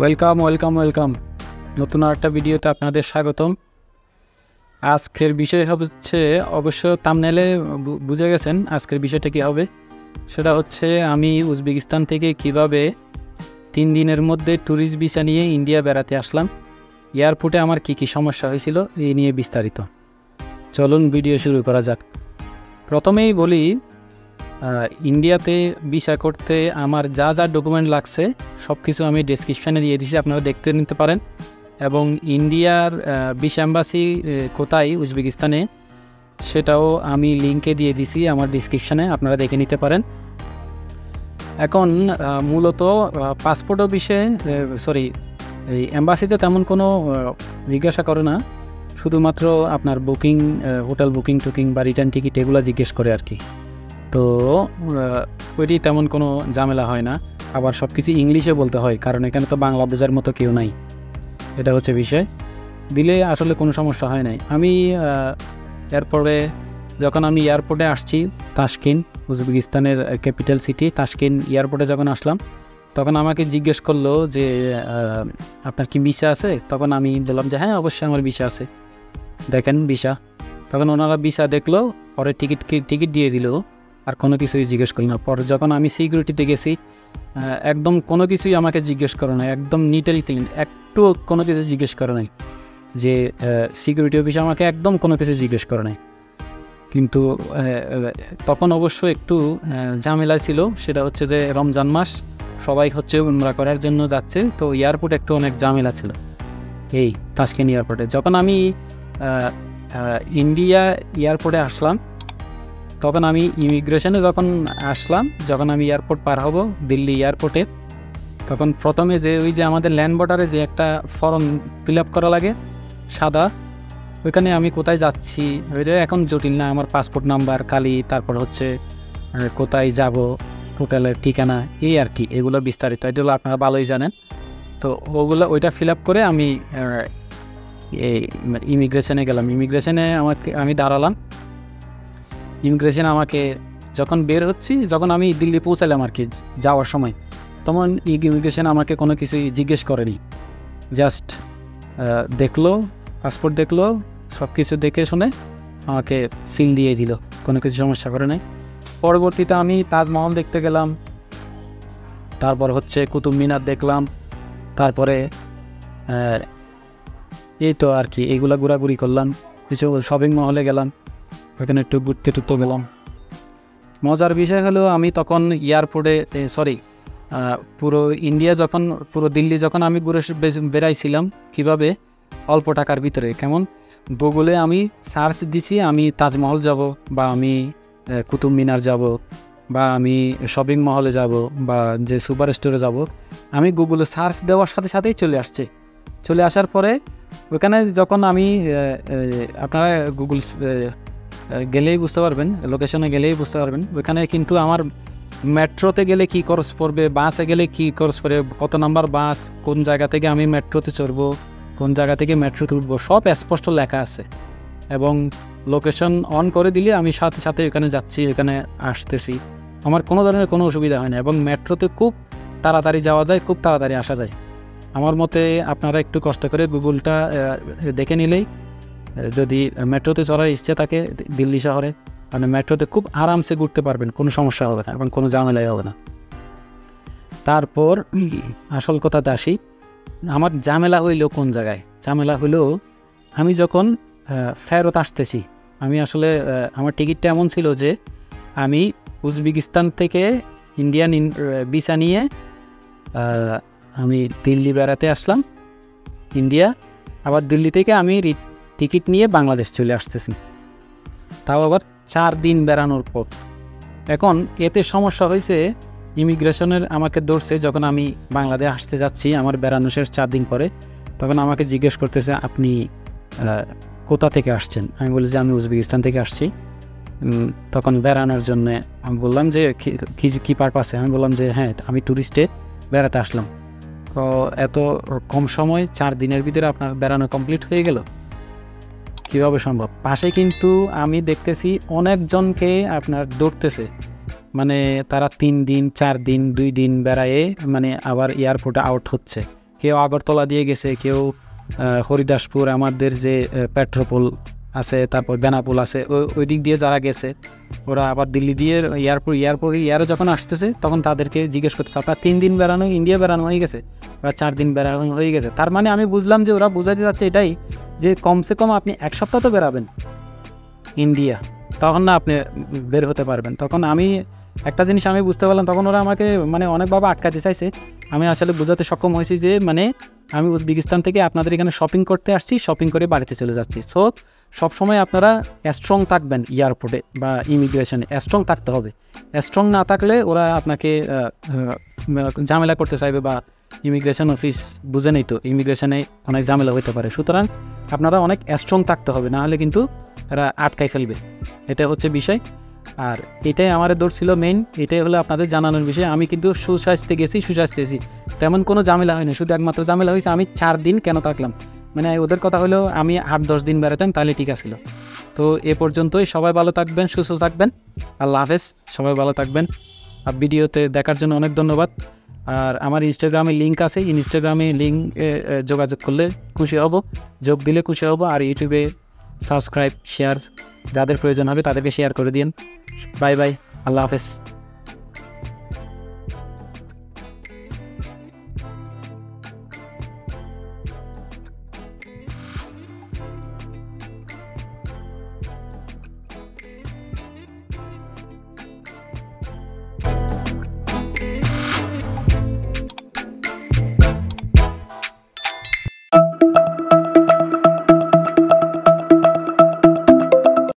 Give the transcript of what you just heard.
Welcome নতুন আরেকটা ভিডিওতে আপনাদের স্বাগতম। আজকের বিষয় হচ্ছে, অবশ্য থাম্বনেইলে বুঝে গেছেন আজকের বিষয়টা কী হবে। সেটা হচ্ছে আমি উজবেকিস্তান থেকে কিভাবে 3 দিনের মধ্যে ট্যুরিস্ট ভিসা নিয়ে ইন্ডিয়া বেড়াতে আসলাম, এয়ারপোর্টে আমার কী কী সমস্যা হয়েছিল এই নিয়ে বিস্তারিত। চলুন ভিডিও শুরু করা যাক। প্রথমেই বলি, ইন্ডিয়াতে ভিসা করতে আমার যা যা ডকুমেন্ট লাগছে সব কিছু আমি ডেসক্রিপশানে দিয়ে দিয়েছি, আপনারা দেখতে নিতে পারেন। এবং ইন্ডিয়ার ভিসা এম্বাসি কোথায় উজবেকিস্তানে সেটাও আমি লিঙ্কে দিয়ে দিছি আমার ডেসক্রিপশানে, আপনারা দেখে নিতে পারেন। এখন মূলত পাসপোর্ট অফিসে এই এম্বাসিতে তেমন কোনো জিজ্ঞাসা করে না, শুধুমাত্র আপনার বুকিং, হোটেল বুকিং টুকিং বা রিটার্ন টিকিট এগুলো জিজ্ঞেস করে আর কি। তো ওইটি তেমন কোনো ঝামেলা হয় না। আবার সব কিছু ইংলিশে বলতে হয়, কারণ এখানে তো বাংলা বোঝার মতো কেউ নাই, এটা হচ্ছে বিষয়। দিলে আসলে কোনো সমস্যা হয় নাই। আমি এরপরে যখন আমি এয়ারপোর্টে আসছি, তাশকিন, উজবেকিস্তানের ক্যাপিটাল সিটি তাশকিন এয়ারপোর্টে যখন আসলাম, তখন আমাকে জিজ্ঞেস করলো যে আপনার কি ভিসা আছে? তখন আমি বললাম যে হ্যাঁ, অবশ্যই আমার ভিসা আছে, দেখেন ভিসা। তখন ওনারা ভিসা দেখলো, পরে টিকিট দিয়ে দিল, আর কোনো কিছুই জিজ্ঞেস করল না। পরে যখন আমি সিকিউরিটিতে গেছি, একদম কোনো কিছুই আমাকে জিজ্ঞেস করে নাই, একদম নিট অ্যান্ড ক্লিন, একটু কোনো কিছু জিজ্ঞেস করে নাই। যে সিকিউরিটি অফিসে আমাকে একদম কোনো কিছু জিজ্ঞেস করে নাই। কিন্তু তখন অবশ্য একটু ঝামেলা ছিল, সেটা হচ্ছে যে রমজান মাস, সবাই হচ্ছে উমরা করার জন্য যাচ্ছে, তো এয়ারপোর্টে একটু অনেক ঝামেলা ছিল এই তাশকিন এয়ারপোর্টে। যখন আমি ইন্ডিয়া এয়ারপোর্টে আসলাম, তখন আমি ইমিগ্রেশনে যখন আমি এয়ারপোর্ট পার হব দিল্লি এয়ারপোর্টে, তখন প্রথমে যে ওই যে আমাদের ল্যান্ড বর্ডারে যে একটা ফর্ম ফিল আপ করা লাগে সাদা, ওইখানে আমি কোথায় যাচ্ছি ওইটা এখন জটিল না, আমার পাসপোর্ট নাম্বার খালি, তারপর হচ্ছে কোথায় যাব, হোটেলের ঠিকানা, এই আর কি, এগুলো বিস্তারিত, এগুলো আপনারা ভালোই জানেন। তো ওইটা ফিল আপ করে আমি এই ইমিগ্রেশনে গেলাম। ইমিগ্রেশনে আমি দাঁড়ালাম। ইমিগ্রেশন আমাকে যখন বের হচ্ছি, যখন আমি দিল্লি পৌঁছালাম আর কি যাওয়ার সময়, তখন ইমিগ্রেশন আমাকে কোনো কিছুই জিজ্ঞেস করেনি, জাস্ট দেখলো, পাসপোর্ট দেখলো, সব কিছু দেখে শুনে আমাকে সিল দিয়ে দিল, কোনো কিছু সমস্যা করে নাই। পরবর্তীতে আমি তাজমহল দেখতে গেলাম, তারপর হচ্ছে কুতুব মিনার দেখলাম, তারপরে এই তো আর কি, এইগুলা ঘোরাঘুরি করলাম, কিছু শপিং মহলে গেলাম, ওখানে একটু ঘুরতে গেলাম। মজার বিষয় হলো, আমি তখন এয়ারপোর্টে পুরো দিল্লি যখন আমি ঘুরে বেড়াইছিলাম, কীভাবে অল্প টাকার ভিতরে, কেমন গুগলে আমি সার্চ দিছি আমি তাজমহল যাব, বা আমি কুতুব মিনার যাব, বা আমি শপিং মহলে যাব, বা যে সুপার স্টোরে যাব, আমি গুগলে সার্চ দেওয়ার সাথে সাথেই চলে আসার পরে ওখানে যখন আমি আপনারা গুগল গেলেই বুঝতে পারবেন, লোকেশনে গেলেই বুঝতে পারবেন, ওইখানে কিন্তু আমার মেট্রোতে গেলে কী খরচ পড়বে, বাসে গেলে কী খরচ পড়বে, কত নাম্বার বাস, কোন জায়গা থেকে আমি মেট্রোতে চড়বো, কোন জায়গা থেকে মেট্রোতে উঠবো, সব স্পষ্ট লেখা আছে। এবং লোকেশন অন করে দিলে আমি সাথে সাথে এখানে যাচ্ছি, এখানে আসতেছি, আমার কোনো ধরনের কোনো অসুবিধা হয় না। এবং মেট্রোতে খুব তাড়াতাড়ি যাওয়া যায়, খুব তাড়াতাড়ি আসা যায়। আমার মতে আপনারা একটু কষ্ট করে গুগলটা দেখে নিলেই, যদি মেট্রোতে চড়ার ইচ্ছে থাকে দিল্লি শহরে, মানে মেট্রোতে খুব আরামসে ঘুরতে পারবেন, কোনো সমস্যা হবে না এবং কোনো ঝামেলাই হবে না। তারপর আসল কথাতে আসি, আমার ঝামেলা হইল কোন জায়গায়? ঝামেলা হইল আমি যখন ফেরত আসতেছি, আমি আসলে আমার টিকিটটা এমন ছিল যে আমি উজবেকিস্তান থেকে ইন্ডিয়ান ভিসা নিয়ে আমি দিল্লি বেড়াতে আসলাম ইন্ডিয়া, আবার দিল্লি থেকে আমি টিকিট নিয়ে বাংলাদেশ চলে আসতেছি, তাও আবার 4 দিন বেড়ানোর পর। এখন এতে সমস্যা হয়েছে, ইমিগ্রেশনের আমাকে ধরছে যখন আমি বাংলাদেশ আসতে যাচ্ছি, আমার বেড়ানো শেষ 4 দিন পরে, তখন আমাকে জিজ্ঞেস করতেছে আপনি কোথা থেকে আসছেন? আমি বলি যে আমি উজবেকিস্তান থেকে আসছি। তখন বেড়ানোর জন্য আমি বললাম যে কী পারপাসে? আমি বললাম যে হ্যাঁ, আমি ট্যুরিস্টে বেড়াতে আসলাম। তো এত কম সময় 4 দিনের ভিতরে আপনার বেড়ানো কমপ্লিট হয়ে গেল, কীভাবে সম্ভব? পাশে কিন্তু আমি দেখতেছি অনেকজনকে আপনার ধরতেছে, মানে তারা 3 দিন 4 দিন 2 দিন বেড়ায়ে মানে আবার এয়ারপোর্টে আউট হচ্ছে, কেউ আগরতলা দিয়ে গেছে, কেউ হরিদাসপুর, আমাদের যে পেট্রোপোল আছে, তারপর বেনাপোল আছে, ওই দিক দিয়ে যারা গেছে ওরা আবার দিল্লি দিয়ে এয়ারে যখন আসতেছে তখন তাদেরকে জিজ্ঞেস করতেছে আপনার 3 দিন বেড়ানো ইন্ডিয়া বেড়ানো হয়ে গেছে বা 4 দিন বেড়ানো হয়ে গেছে। তার মানে আমি বুঝলাম যে ওরা বোঝাতে যাচ্ছে এটাই যে কমসে কম আপনি 1 সপ্তাহ তো বেরাবেন ইন্ডিয়া, তখন না আপনি বের হতে পারবেন। তখন আমি একটা জিনিস আমি বুঝতে পারলাম, তখন ওরা আমাকে মানে অনেকভাবে আটকাতে চাইছে। আমি আসলে বোঝাতে সক্ষম হয়েছি যে মানে আমি উজবেকিস্তান থেকে আপনাদের এখানে শপিং করতে আসছি, শপিং করে বাড়িতে চলে যাচ্ছি। সো সবসময় আপনারা স্ট্রং থাকবেন, এয়ারপোর্টে বা ইমিগ্রেশনে স্ট্রং থাকতে হবে। স্ট্রং না থাকলে ওরা আপনাকে ঝামেলা করতে চাইবে, বা ইমিগ্রেশন অফিস বুঝেনই তো, ইমিগ্রেশনে অনেক ঝামেলা হতে পারে। সুতরাং আপনারা অনেক স্ট্রং থাকতে হবে, না হলে কিন্তু এরা আটকাই ফেলবে। এটা হচ্ছে বিষয়। আর এটাই আমার দৌড় ছিল মেইন, এটাই হলো আপনাদের জানানোর বিষয়। আমি কিন্তু সুস্বাস্থ্যে গেছি, তেমন কোনো ঝামেলা হয়নি। শুধু একমাত্র ঝামেলা হয়েছে আমি 4 দিন কেন থাকলাম, মানে ওদের কথা হলো আমি 8-10 দিন বেড়াতাম তাহলে ঠিক আছিল। তো এ পর্যন্তই, সবাই ভালো থাকবেন, সুস্থ থাকবেন, আল্লাহ হাফেজ, সবাই ভালো থাকবেন। আর ভিডিওতে দেখার জন্য অনেক ধন্যবাদ। আর আমার ইনস্টাগ্রামে লিঙ্ক আছে, ইনস্টাগ্রামে লিঙ্কে যোগাযোগ করলে খুশি হব, যোগ দিলে খুশি হব। আর ইউটিউবে সাবস্ক্রাইব, শেয়ার, যাদের প্রয়োজন হবে তাদেরকে শেয়ার করে দিন। বাই বাই, আল্লাহ হাফেজ।